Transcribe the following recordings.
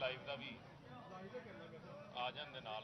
Live ਦਾ ਵੀ ਆ ਜਾਂਦੇ ਨਾਲ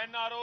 NRO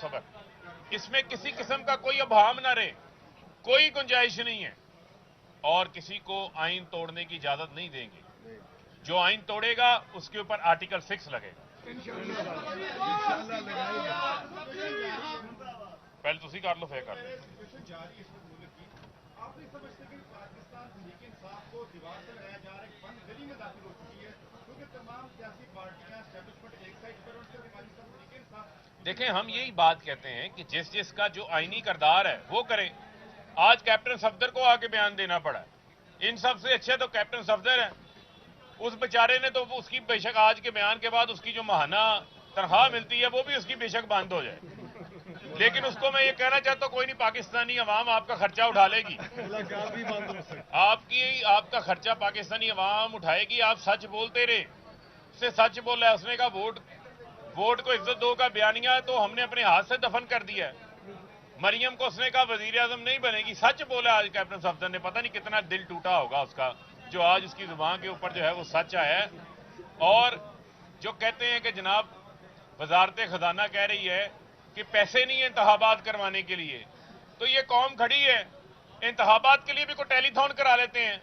صبر. اس میں کسی قسم کا کوئی ابہام نہ رہے, کوئی گنجائش نہیں ہے, اور کسی کو آئین توڑنے کی اجازت نہیں دیں گے. جو آئین توڑے گا اس کے اوپر آرٹیکل 6 لگے گا. پہلے تسی کر لو پھر کر لو. دیکھیں, ہم یہی بات کہتے ہیں کہ جس جس کا جو آئینی کردار ہے وہ کرے. آج کیپٹن صفدر کو آ کے بیان دینا پڑا. ان سب سے اچھے تو کیپٹن صفدر ہیں. اس بیچارے نے تو اس کی بے شک آج کے بیان کے بعد اس کی جو ماہانہ تنخواہ ملتی ہے وہ بھی اس کی بے شک بند ہو جائے, لیکن اس کو میں یہ کہنا چاہتا ہوں کوئی نہیں, پاکستانی عوام آپ کا خرچہ اٹھا لے گی. آپ کا خرچہ پاکستانی عوام اٹھائے گی. آپ سچ بولتے رہے. اس سے سچ بولا ہے, اس نے کہا ووٹ کو عزت دو کا بیانیہ تو ہم نے اپنے ہاتھ سے دفن کر دیا ہے. مریم کو اس نے کہا وزیر اعظم نہیں بنے گی. سچ بولا آج کیپٹن صفدر نے. پتہ نہیں کتنا دل ٹوٹا ہوگا اس کا جو آج اس کی زبان کے اوپر جو ہے وہ سچ آیا ہے. اور جو کہتے ہیں کہ جناب وزارت خزانہ کہہ رہی ہے کہ پیسے نہیں ہیں انتخابات کروانے کے لیے, تو یہ قوم کھڑی ہے, انتخابات کے لیے بھی کوئی ٹیلی تھون کرا لیتے ہیں.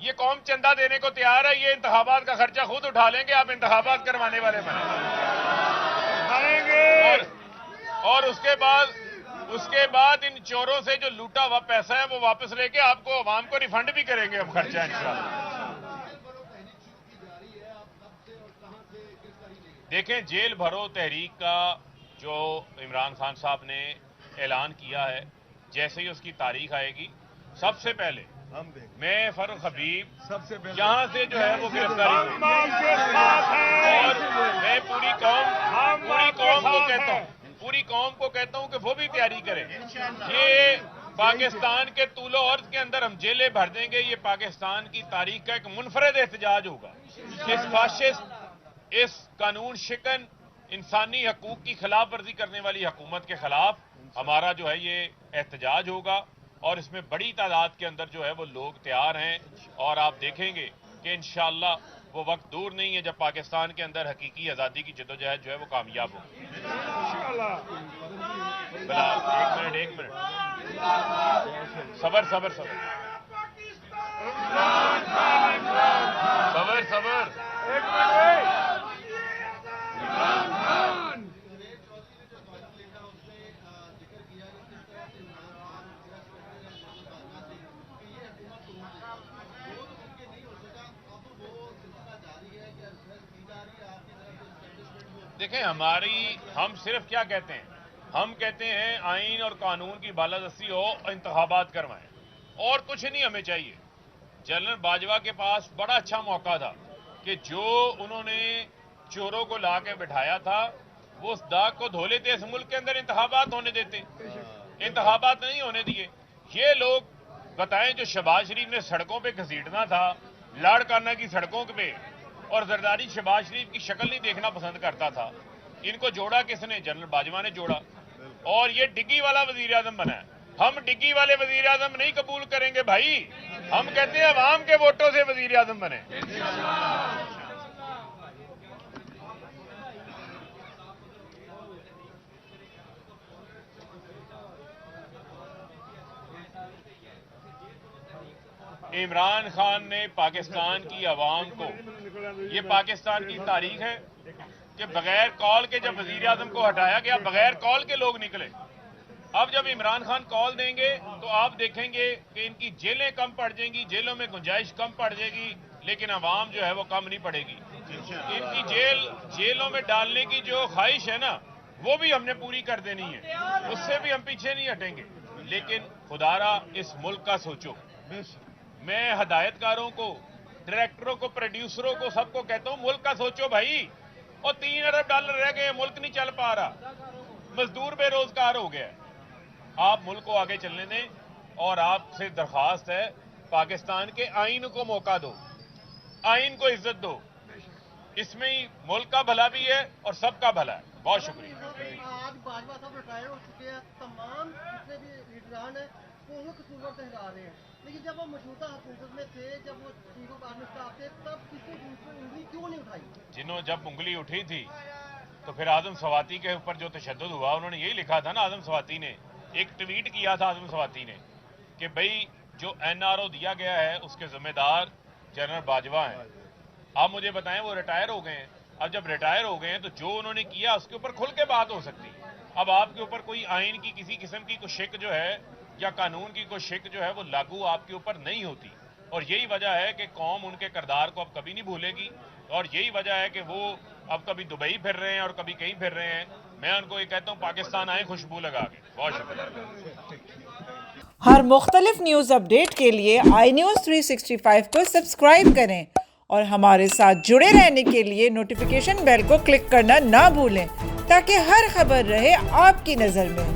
یہ قوم چندہ دینے کو تیار ہے, یہ انتخابات کا خرچہ خود اٹھا لیں گے. آپ انتخابات کروانے والے بنیں اور اس کے بعد ان چوروں سے جو لوٹا ہوا پیسہ ہے وہ واپس لے کے آپ کو عوام کو ریفنڈ بھی کریں گے ہم خرچہ انشاءاللہ. دیکھیں, جیل بھرو تحریک کا جو عمران خان صاحب نے اعلان کیا ہے, جیسے ہی اس کی تاریخ آئے گی سب سے پہلے میں فاروق حبیب یہاں سے جو ہے وہ گرفتاری اور میں پوری قوم کو کہتا ہوں کہ وہ بھی تیاری کریں. یہ پاکستان کے طول و عرض کے اندر ہم جیلیں بھر دیں گے. یہ پاکستان کی تاریخ کا ایک منفرد احتجاج ہوگا. اس فاشسٹ, اس قانون شکن, انسانی حقوق کی خلاف ورزی کرنے والی حکومت کے خلاف ہمارا جو ہے یہ احتجاج ہوگا. اور اس میں بڑی تعداد کے اندر جو ہے وہ لوگ تیار ہیں, اور آپ دیکھیں گے کہ انشاءاللہ وہ وقت دور نہیں ہے جب پاکستان کے اندر حقیقی آزادی کی جدوجہد جو ہے وہ کامیاب ہوگی. ایک منٹ صبر دیکھیں, ہم صرف کیا کہتے ہیں, ہم کہتے ہیں آئین اور قانون کی بالادستی ہو, انتخابات کروائیں, اور کچھ نہیں ہمیں چاہیے. جنرل باجوہ کے پاس بڑا اچھا موقع تھا کہ جو انہوں نے چوروں کو لا کے بٹھایا تھا وہ اس داغ کو دھو لیتے, اس ملک کے اندر انتخابات ہونے دیتے. انتخابات نہیں ہونے دیے. یہ لوگ بتائیں جو شہباز شریف نے سڑکوں پہ گھسیٹنا تھا, لاڑکانہ کی سڑکوں پہ, اور زرداری شہباز شریف کی شکل نہیں دیکھنا پسند کرتا تھا, ان کو جوڑا کس نے؟ جنرل باجوہ نے جوڑا. اور یہ ڈگی والا وزیر اعظم بنا ہے. ہم ڈگی والے وزیر اعظم نہیں قبول کریں گے بھائی. ہم کہتے ہیں عوام کے ووٹوں سے وزیر اعظم بنے. عمران خان نے پاکستان کی عوام کو, یہ پاکستان کی تاریخ ہے کہ بغیر کال کے جب وزیر اعظم کو ہٹایا گیا, بغیر کال کے لوگ نکلے. اب جب عمران خان کال دیں گے تو آپ دیکھیں گے کہ ان کی جیلیں کم پڑ جائیں گی, جیلوں میں گنجائش کم پڑ جائے گی, لیکن عوام جو ہے وہ کم نہیں پڑے گی. ان کی جیلوں میں ڈالنے کی جو خواہش ہے نا وہ بھی ہم نے پوری کر دینی ہے, اس سے بھی ہم پیچھے نہیں ہٹیں گے. لیکن خدارا اس ملک کا سوچو. میں ہدایت کاروں کو, ڈائریکٹروں کو, پروڈیوسروں کو, سب کو کہتا ہوں ملک کا سوچو بھائی. اور 3 ارب ڈالر رہ گئے, ملک نہیں چل پا رہا, مزدور بے روزگار ہو گیا. آپ ملک کو آگے چلنے دیں, اور آپ سے درخواست ہے پاکستان کے آئین کو موقع دو, آئین کو عزت دو. اس میں ہی ملک کا بھلا بھی ہے اور سب کا بھلا ہے. بہت شکریہ. آج باجوہ صاحب ریٹائر ہو چکے ہیں, تمام جتنے بھی لیڈران ہیں وہ قصور ٹھہرا رہے ہیں، لیکن جب وہ موجودہ حکومت میں تھے، جب وہ چیف آف آرمی اسٹاف تھے، تب کسی انگلی کیوں نہیں اٹھائی؟ جنہوں جب انگلی اٹھی تھی تو پھر اعظم سواتی کے اوپر جو تشدد ہوا انہوں نے یہی لکھا تھا نا. اعظم سواتی نے ایک ٹویٹ کیا تھا اعظم سواتی نے کہ بھئی جو NRO دیا گیا ہے اس کے ذمہ دار جنرل باجوہ ہیں. آپ مجھے بتائیں وہ ریٹائر ہو گئے ہیں. اب جب ریٹائر ہو گئے ہیں تو جو انہوں نے کیا اس کے اوپر کھل کے بات ہو سکتی. اب آپ کے اوپر کوئی آئین کی کسی قسم کی کوئی شک جو ہے یا قانون کی کوئی شک جو ہے وہ لاگو آپ کے اوپر نہیں ہوتی. اور یہی وجہ ہے کہ قوم ان کے کردار کو اب کبھی نہیں بھولے گی. اور یہی وجہ ہے کہ وہ اب کبھی دبئی پھر رہے ہیں اور کبھی کہیں پھر رہے ہیں. میں ان کو یہ کہتا ہوں پاکستان آئیں خوشبو لگا کے. بہت شکریہ. ہر مختلف نیوز اپڈیٹ کے لیے آئی نیوز 365 کو سبسکرائب کریں اور ہمارے ساتھ جڑے رہنے کے لیے نوٹیفیکیشن بیل کو کلک کرنا نہ بھولیں تاکہ ہر خبر رہے آپ کی نظر میں.